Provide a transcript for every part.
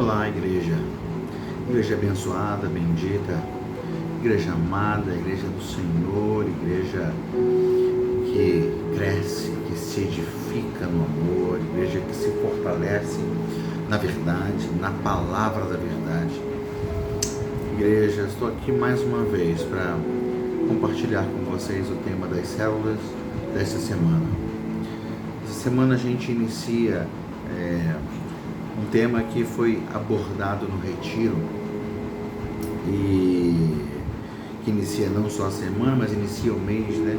Olá, igreja. Igreja abençoada, bendita, igreja amada, igreja do Senhor, igreja que cresce, que se edifica no amor, igreja que se fortalece na verdade, na palavra da verdade. Igreja, estou aqui mais uma vez para compartilhar com vocês o tema das células desta semana. Essa semana a gente inicia um tema que foi abordado no retiro e que inicia não só a semana, mas inicia o mês, né?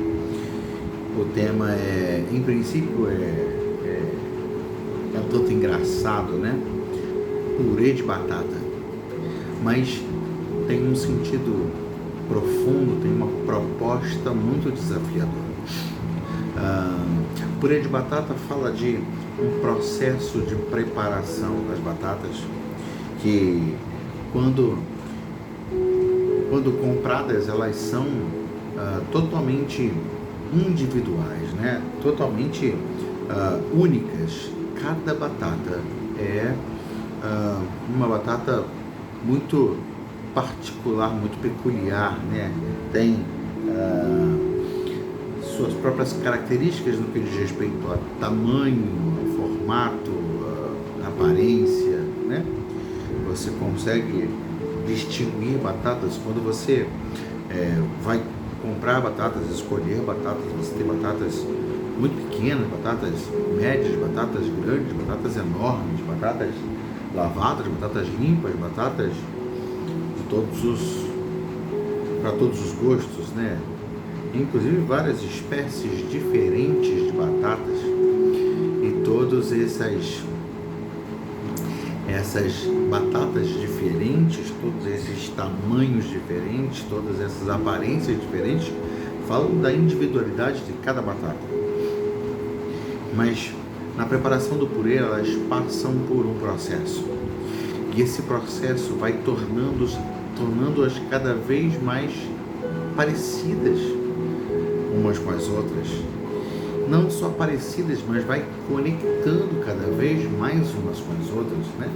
O tema em princípio, um tanto engraçado, né? Purê de batata, mas tem um sentido profundo, tem uma proposta muito desafiadora. Purê de batata fala de um processo de preparação das batatas que quando compradas elas são totalmente individuais, né? Totalmente únicas. Cada batata é uma batata muito particular, muito peculiar, né? Tem suas próprias características no que diz respeito a tamanho, formato, aparência, né? Você consegue distinguir batatas quando você vai comprar batatas, escolher batatas. Você tem batatas muito pequenas, batatas médias, batatas grandes, batatas enormes, batatas lavadas, batatas limpas, batatas para todos os gostos, né? Inclusive várias espécies diferentes de batatas e todas essas batatas diferentes, todos esses tamanhos diferentes, todas essas aparências diferentes falam da individualidade de cada batata. Mas na preparação do purê elas passam por um processo e esse processo vai tornando-as cada vez mais parecidas umas com as outras. Não só parecidas, mas vai conectando cada vez mais umas com as outras, né?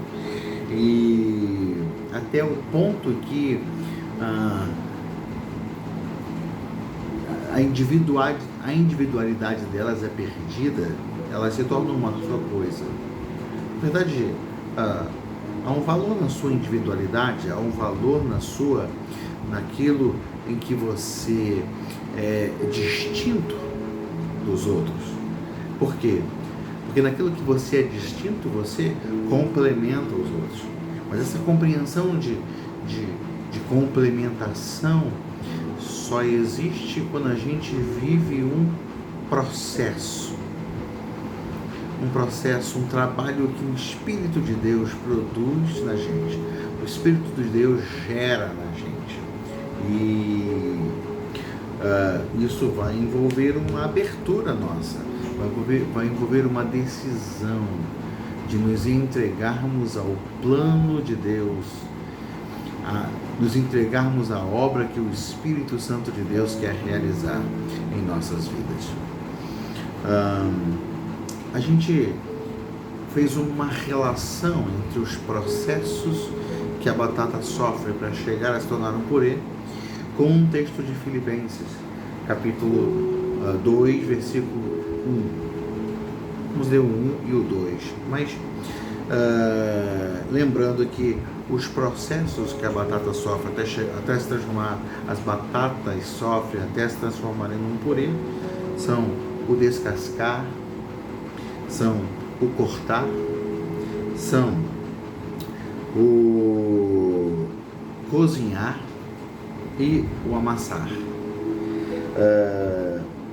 E até o ponto que a individualidade delas é perdida, elas se tornam uma só coisa. Na verdade, há um valor na sua individualidade, há um valor naquilo em que você é distinto dos outros. Por quê? Porque naquilo que você é distinto, você complementa os outros. Mas essa compreensão de complementação só existe quando a gente vive um processo, um trabalho que o Espírito de Deus produz na gente, o Espírito de Deus gera na gente. E isso vai envolver uma abertura nossa, vai envolver uma decisão de nos entregarmos ao plano de Deus, nos entregarmos à obra que o Espírito Santo de Deus quer realizar em nossas vidas. A gente fez uma relação entre os processos que a batata sofre para chegar a se tornar um purê com um texto de Filipenses, capítulo 2, versículo 1. Vamos ler o 1 e o 2, mas lembrando que os processos que a batata sofre até se transformar, as batatas sofrem até se transformarem num purê, são o descascar, são o cortar, são o cozinhar e o amassar.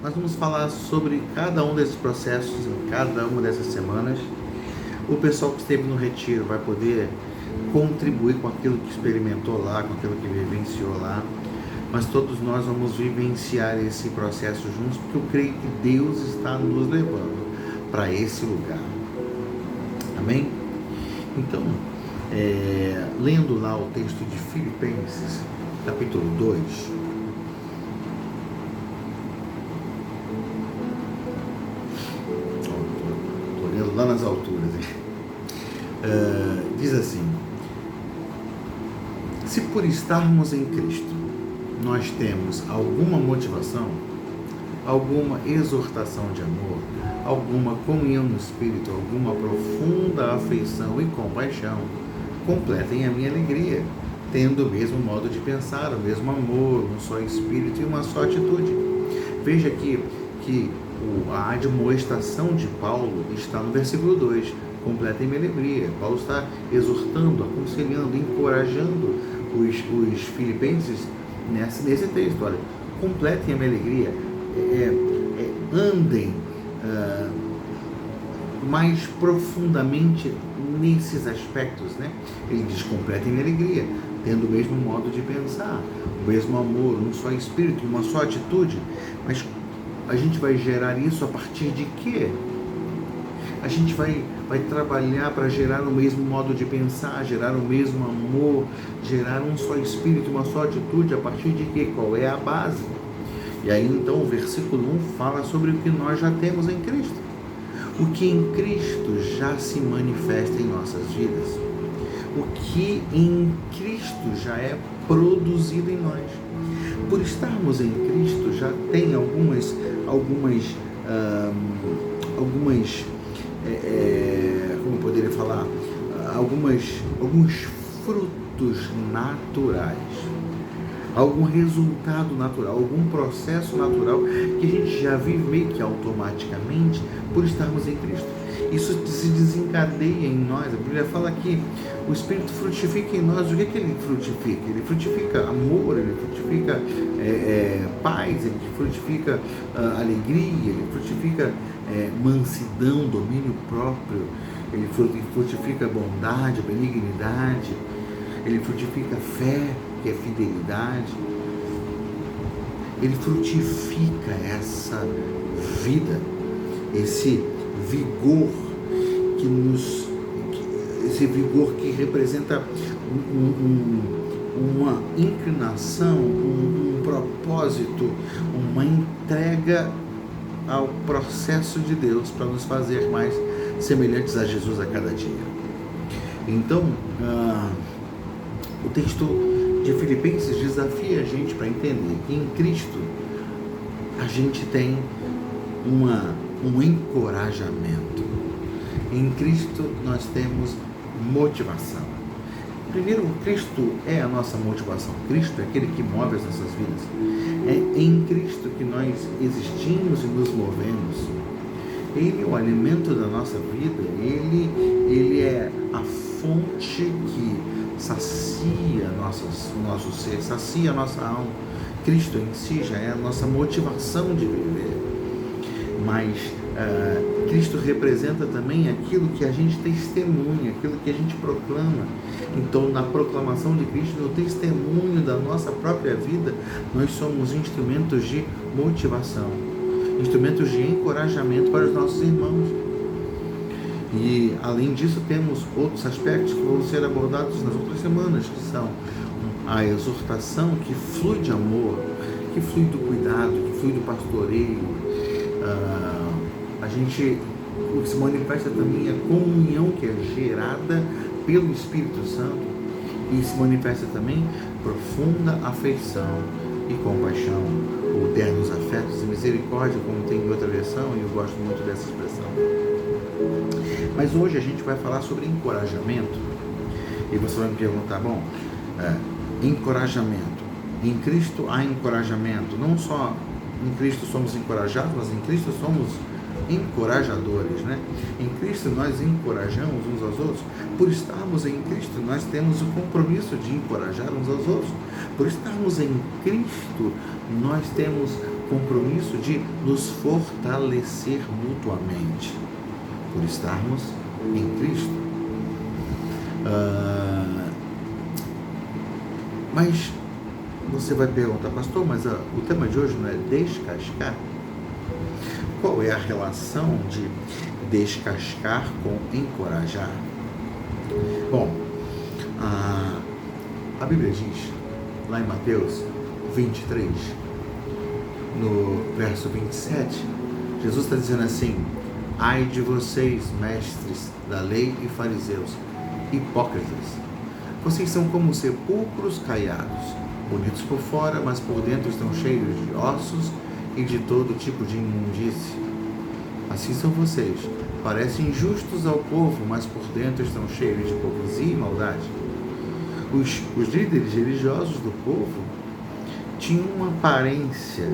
Nós vamos falar sobre cada um desses processos em cada uma dessas semanas. O pessoal que esteve no retiro vai poder contribuir com aquilo que experimentou lá, com aquilo que vivenciou lá, mas todos nós vamos vivenciar esse processo juntos, porque eu creio que Deus está nos levando para esse lugar. Amém? Então, lendo lá o texto de Filipenses, capítulo 2, estou lendo lá nas alturas, hein? Diz assim: se por estarmos em Cristo nós temos alguma motivação, alguma exortação de amor, alguma comunhão no Espírito, alguma profunda afeição e compaixão, completem a minha alegria, tendo o mesmo modo de pensar, o mesmo amor, um só Espírito e uma só atitude. Veja aqui que a admoestação de Paulo está no versículo 2, completem minha alegria. Paulo está exortando, aconselhando, encorajando os filipenses nesse texto. Olha, completem a minha alegria, andem mais profundamente nesses aspectos, né? Ele diz: completem minha alegria, tendo o mesmo modo de pensar, o mesmo amor, um só Espírito, uma só atitude. Mas a gente vai gerar isso a partir de quê? A gente vai trabalhar para gerar o mesmo modo de pensar, gerar o mesmo amor, gerar um só Espírito, uma só atitude, a partir de quê? Qual é a base? E aí então o versículo 1 fala sobre o que nós já temos em Cristo. O que em Cristo já se manifesta em nossas vidas. O que em Cristo já é produzido em nós. Por estarmos em Cristo já tem algumas como eu poderia falar, alguns frutos naturais, algum resultado natural, algum processo natural que a gente já vive meio que automaticamente por estarmos em Cristo. Isso se desencadeia em nós. A Bíblia fala que o Espírito frutifica em nós. O que ele frutifica? Ele frutifica amor, ele frutifica paz, ele frutifica alegria, ele frutifica mansidão, domínio próprio, ele frutifica bondade, benignidade, ele frutifica fé, que é fidelidade. Ele frutifica essa vida, esse vigor esse vigor que representa uma inclinação, um propósito, uma entrega ao processo de Deus para nos fazer mais semelhantes a Jesus a cada dia. Então, o texto de Filipenses desafia a gente para entender que em Cristo a gente tem um encorajamento. Em Cristo nós temos motivação. Primeiro, Cristo é a nossa motivação. Cristo é aquele que move as nossas vidas. É em Cristo que nós existimos e nos movemos. Ele é o alimento da nossa vida. Ele é a fonte que sacia o nosso ser, sacia a nossa alma. Cristo em si já é a nossa motivação de viver. Mas Cristo representa também aquilo que a gente testemunha, aquilo que a gente proclama. Então, na proclamação de Cristo, no testemunho da nossa própria vida, nós somos instrumentos de motivação, instrumentos de encorajamento para os nossos irmãos. E, além disso, temos outros aspectos que vão ser abordados nas outras semanas, que são a exortação que flui de amor, que flui do cuidado, que flui do pastoreio. O que se manifesta também é a comunhão que é gerada pelo Espírito Santo, e se manifesta também profunda afeição e compaixão, ou ternos afetos e misericórdia, como tem em outra versão, e eu gosto muito dessa expressão. Mas hoje a gente vai falar sobre encorajamento, e você vai me perguntar, encorajamento. Em Cristo há encorajamento. Não só em Cristo somos encorajados, mas em Cristo somos encorajadores, né? Em Cristo nós encorajamos uns aos outros. Por estarmos em Cristo, nós temos o compromisso de encorajar uns aos outros. Por estarmos em Cristo, nós temos compromisso de nos fortalecer mutuamente. Por estarmos em Cristo. Mas você vai perguntar, pastor, mas o tema de hoje não é descascar? Qual é a relação de descascar com encorajar? Bom, a Bíblia diz, lá em Mateus 23, no verso 27, Jesus está dizendo assim: ai de vocês, mestres da lei e fariseus, hipócritas. Vocês são como sepulcros caiados, bonitos por fora, mas por dentro estão cheios de ossos e de todo tipo de imundície. Assim são vocês. Parecem justos ao povo, mas por dentro estão cheios de hipocrisia e maldade. Os líderes religiosos do povo tinham uma aparência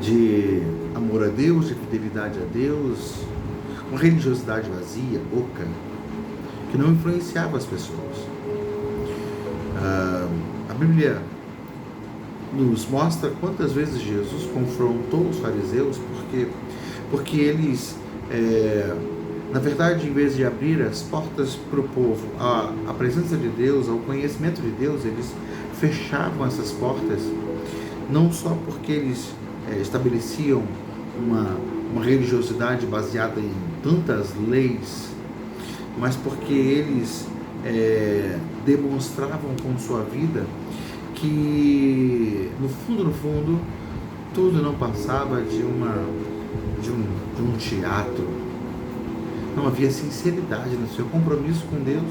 de amor a Deus, de fidelidade a Deus, uma religiosidade vazia, oca, que não influenciava as pessoas. A Bíblia nos mostra quantas vezes Jesus confrontou os fariseus, porque eles, na verdade, em vez de abrir as portas para o povo, à presença de Deus, ao conhecimento de Deus, eles fechavam essas portas, não só porque eles estabeleciam uma religiosidade baseada em tantas leis, mas porque eles demonstravam com sua vida que, no fundo, tudo não passava de um teatro. Não havia sinceridade no seu compromisso com Deus,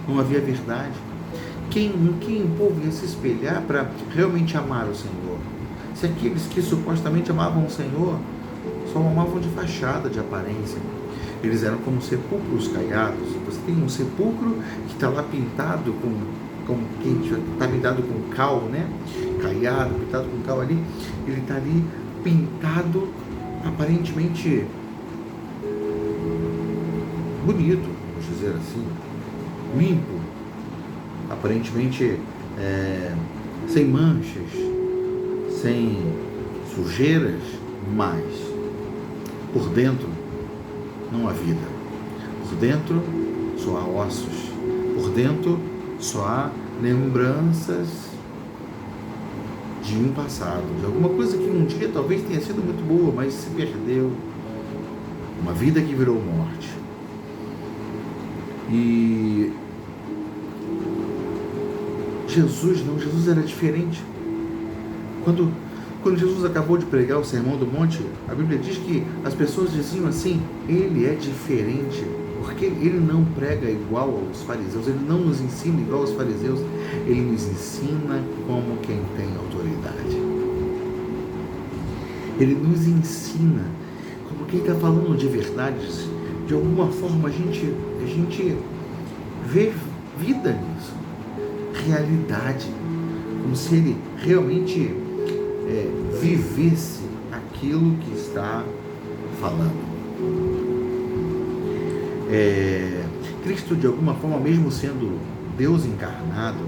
não havia verdade. Quem o povo ia se espelhar para realmente amar o Senhor? Se aqueles que supostamente amavam o Senhor só amavam de fachada, de aparência. Eles eram como sepulcros caiados. Você tem um sepulcro que está lá pintado com está pintado com cal, né? Caiado, pintado com cal ali. Ele está ali pintado aparentemente bonito, vamos dizer assim, limpo, aparentemente sem manchas, sem sujeiras, mas por dentro não há vida. Por dentro só há ossos. Por dentro só há lembranças de um passado, de alguma coisa que um dia talvez tenha sido muito boa, mas se perdeu. Uma vida que virou morte. E Jesus era diferente. Quando Jesus acabou de pregar o Sermão do Monte, a Bíblia diz que as pessoas diziam assim: ele é diferente, porque ele não prega igual aos fariseus, ele não nos ensina igual aos fariseus, ele nos ensina como quem tem autoridade. Ele nos ensina como quem está falando de verdades. De alguma forma a gente vê vida nisso, realidade, como se ele realmente vivesse aquilo que está falando. Cristo, de alguma forma, mesmo sendo Deus encarnado,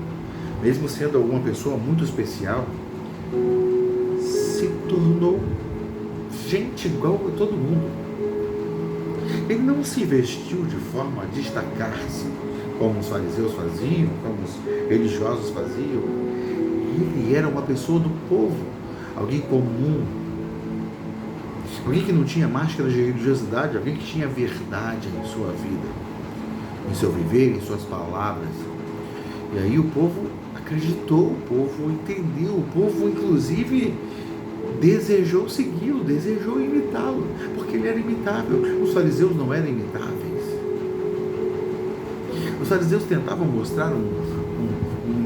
mesmo sendo alguma pessoa muito especial, se tornou gente igual a todo mundo. Ele não se vestiu de forma a destacar-se, como os fariseus faziam, como os religiosos faziam. Ele era uma pessoa do povo, alguém comum, alguém que não tinha máscara de religiosidade, alguém que tinha verdade em sua vida, em seu viver, em suas palavras. E aí o povo acreditou, o povo entendeu, o povo inclusive desejou segui-lo, desejou imitá-lo, porque ele era imitável. Os fariseus não eram imitáveis. Os fariseus tentavam mostrar um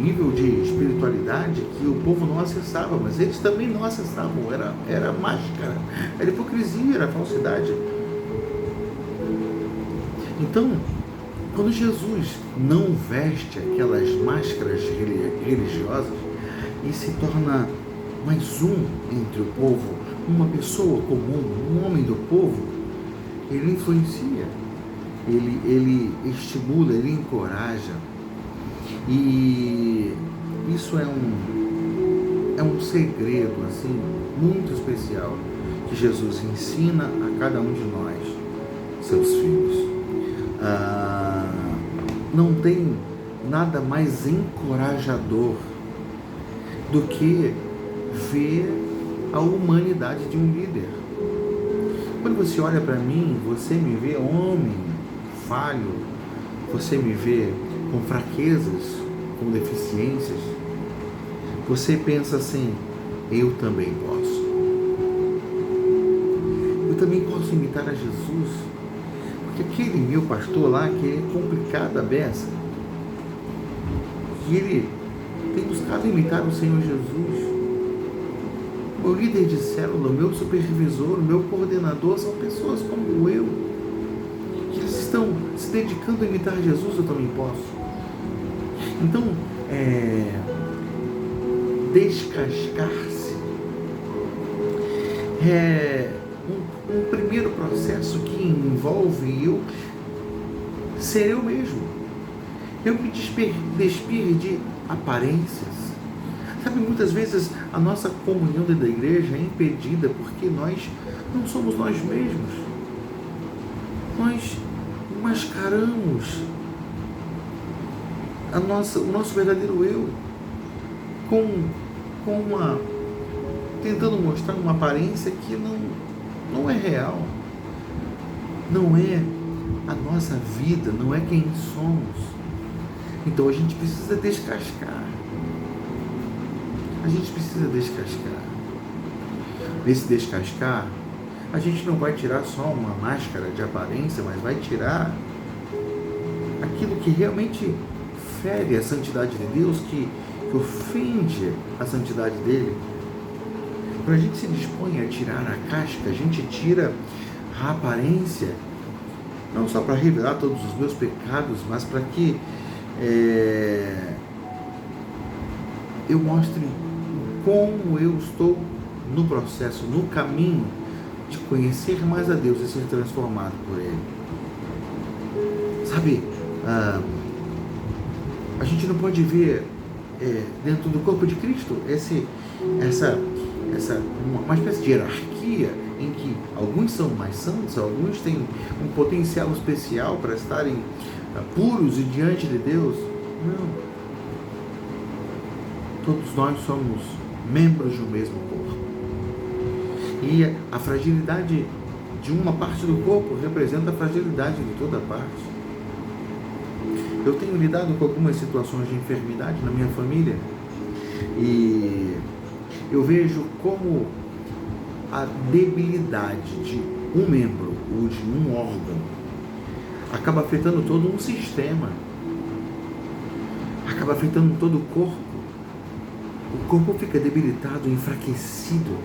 nível de espiritualidade que o povo não acessava, mas eles também não acessavam. Era máscara, era hipocrisia, era falsidade. Então, quando Jesus não veste aquelas máscaras religiosas e se torna mais um entre o povo, uma pessoa comum, um homem do povo, ele influencia, ele estimula, ele encoraja. E isso é um segredo assim, muito especial que Jesus ensina a cada um de nós, seus filhos. Não tem nada mais encorajador do que ver a humanidade de um líder. Quando você olha para mim, você me vê homem, falho, você me vê com fraquezas, com deficiências, você pensa assim: eu também posso. Eu também posso imitar a Jesus, porque que aquele meu pastor lá, que é complicado a beça, que ele tem buscado imitar o Senhor Jesus. O meu líder de célula, o meu supervisor, o meu coordenador são pessoas como eu, que eles estão se dedicando a imitar Jesus, eu também posso. Então, descascar-se é um primeiro processo que envolve eu ser eu mesmo. Eu me despir de aparências. Sabe, muitas vezes a nossa comunhão dentro da igreja é impedida porque nós não somos nós mesmos. Nós mascaramos o nosso verdadeiro eu tentando mostrar uma aparência que não é real. Não é a nossa vida, não é quem somos. Então a gente precisa descascar. A gente precisa descascar. Nesse descascar, a gente não vai tirar só uma máscara de aparência, mas vai tirar aquilo que realmente fere a santidade de Deus, que ofende a santidade dele. Quando a gente se dispõe a tirar a casca, a gente tira a aparência, não só para revelar todos os meus pecados, mas para que eu mostre como eu estou no processo, no caminho de conhecer mais a Deus e ser transformado por Ele. Sabe, a gente não pode ver dentro do corpo de Cristo uma espécie de hierarquia em que alguns são mais santos, alguns têm um potencial especial para estarem puros e diante de Deus. Não. Todos nós somos membros do mesmo corpo. E a fragilidade de uma parte do corpo representa a fragilidade de toda a parte. Eu tenho lidado com algumas situações de enfermidade na minha família e eu vejo como a debilidade de um membro ou de um órgão acaba afetando todo um sistema, acaba afetando todo o corpo. O corpo fica debilitado, enfraquecido.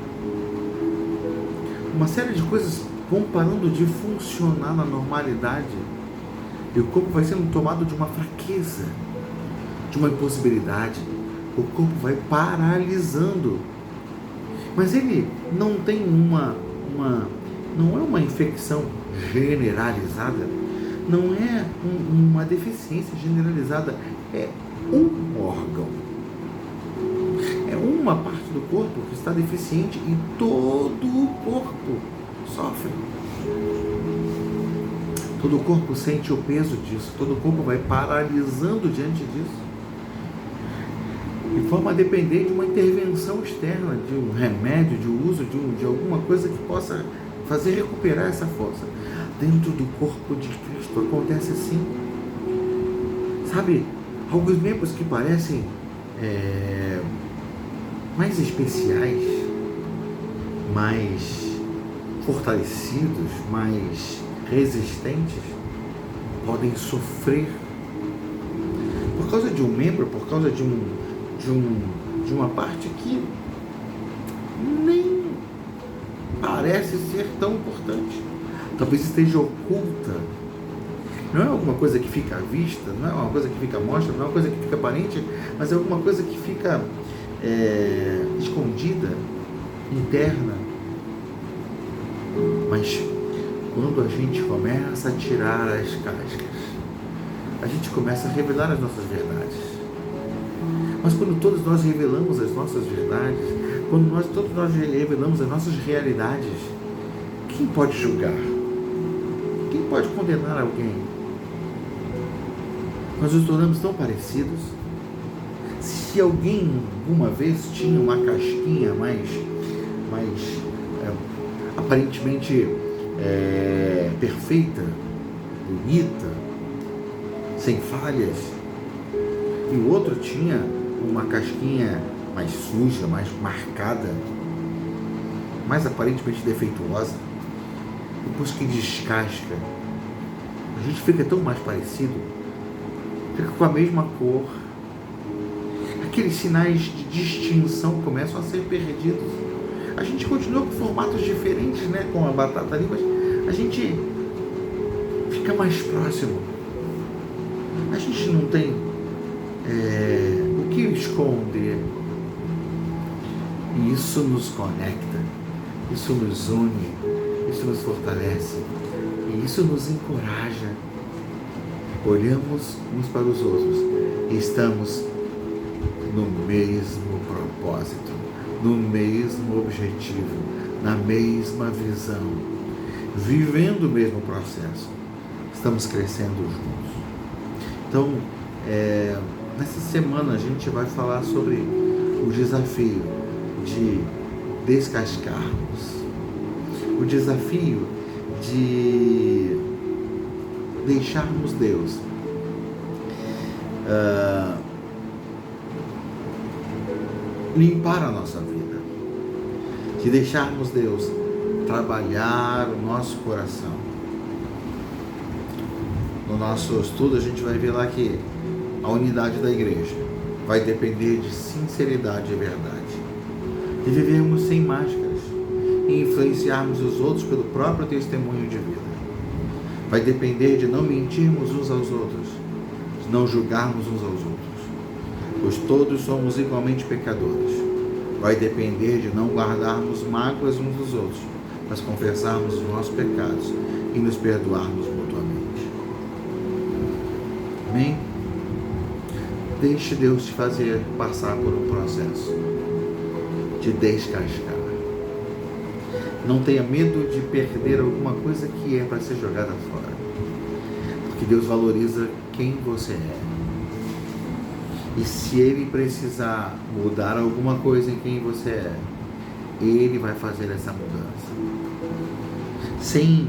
Uma série de coisas vão parando de funcionar na normalidade. E o corpo vai sendo tomado de uma fraqueza, de uma impossibilidade. O corpo vai paralisando. Mas ele não tem não é uma infecção generalizada, não é uma deficiência generalizada, é um órgão. É uma parte do corpo que está deficiente e todo o corpo sofre. Todo o corpo sente o peso disso, todo o corpo vai paralisando diante disso. De forma a depender de uma intervenção externa, de um remédio, de uso de alguma coisa que possa fazer recuperar essa força. Dentro do corpo de Cristo acontece assim. Sabe, alguns membros que parecem mais especiais, mais fortalecidos, mais resistentes, podem sofrer por causa de um membro, por causa de uma parte que nem parece ser tão importante, talvez esteja oculta. Não é alguma coisa que fica à vista, não é uma coisa que fica à mostra, não é uma coisa que fica aparente, mas é alguma coisa que fica escondida, interna. Mas quando a gente começa a tirar as cascas, a gente começa a revelar as nossas verdades. Mas quando todos nós revelamos as nossas verdades, quando todos nós revelamos as nossas realidades, quem pode julgar? Quem pode condenar alguém? Nós nos tornamos tão parecidos. Se alguém alguma vez tinha uma casquinha mais aparentemente perfeita, bonita, sem falhas, e o outro tinha uma casquinha mais suja, mais marcada, mais aparentemente defeituosa, depois que descasca, A gente fica tão mais parecido, fica com a mesma cor. Aqueles sinais de distinção começam a ser perdidos. A gente continua com formatos diferentes, né? Com a batata ali, mas a gente fica mais próximo. A gente não tem o que esconder. E isso nos conecta, isso nos une, isso nos fortalece e isso nos encoraja. Olhamos uns para os outros e estamos no mesmo propósito, no mesmo objetivo, na mesma visão, vivendo o mesmo processo. Estamos crescendo juntos. Então, nessa semana a gente vai falar sobre o desafio de descascarmos, o desafio de deixarmos Deus limpar a nossa vida, de deixarmos Deus trabalhar o nosso coração. No nosso estudo a gente vai ver lá que a unidade da igreja vai depender de sinceridade e verdade, de vivermos sem máscaras e influenciarmos os outros pelo próprio testemunho de vida. Vai depender de não mentirmos uns aos outros, de não julgarmos uns aos outros, pois todos somos igualmente pecadores. Vai depender de não guardarmos mágoas uns dos outros, mas confessarmos os nossos pecados e nos perdoarmos mutuamente. Amém? Deixe Deus te fazer passar por um processo de descascar. Não tenha medo de perder alguma coisa que é para ser jogada fora, porque Deus valoriza quem você é. E se Ele precisar mudar alguma coisa em quem você é, Ele vai fazer essa mudança, sem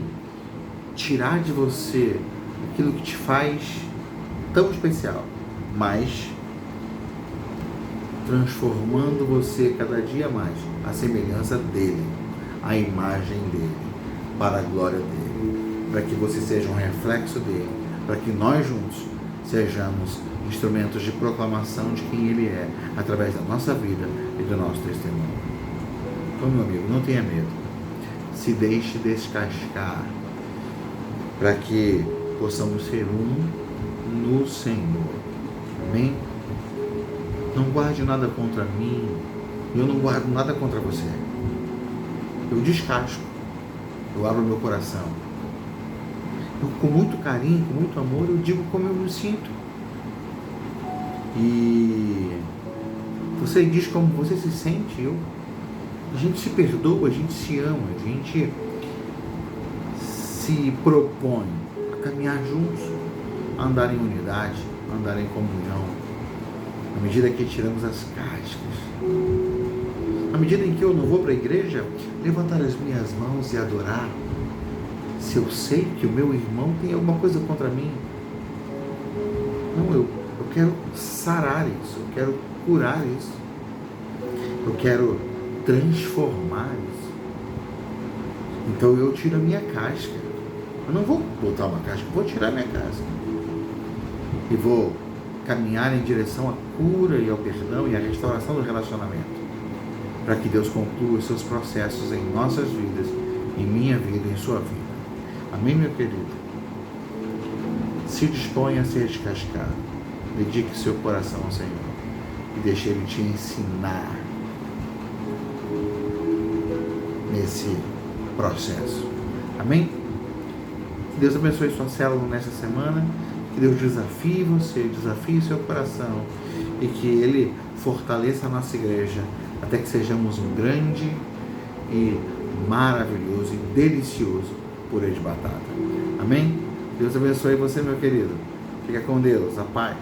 tirar de você aquilo que te faz tão especial, mas transformando você cada dia mais à semelhança dele, à imagem dele, para a glória dele, para que você seja um reflexo dele, para que nós juntos sejamos instrumentos de proclamação de quem ele é, através da nossa vida e do nosso testemunho. Então, meu amigo, não tenha medo, se deixe descascar, para que possamos ser um no Senhor. Amém? Não guarde nada contra mim, eu não guardo nada contra você. Eu descasco, eu abro meu coração. Eu, com muito carinho, com muito amor, eu digo como eu me sinto. E você diz como você se sente. A gente se perdoa, a gente se ama, a gente se propõe a caminhar juntos, a andar em unidade, a andar em comunhão, à medida que tiramos as cascas. À medida em que eu não vou para a igreja, levantar as minhas mãos e adorar. Se eu sei que o meu irmão tem alguma coisa contra mim, não, eu quero sarar isso, eu quero curar isso, eu quero transformar isso. Então eu tiro a minha casca. Eu não vou botar uma casca, eu vou tirar a minha casca. E vou caminhar em direção à cura e ao perdão e à restauração do relacionamento, para que Deus conclua os seus processos em nossas vidas, em minha vida e em sua vida. Amém, meu querido? Se disponha a ser descascado. Dedique seu coração ao Senhor e deixe Ele te ensinar nesse processo. Amém? Que Deus abençoe sua célula nessa semana. Que Deus desafie você, desafie seu coração e que Ele fortaleça a nossa igreja até que sejamos um grande e maravilhoso e delicioso purê de batata. Amém? Deus abençoe você, meu querido. Fica com Deus. A paz.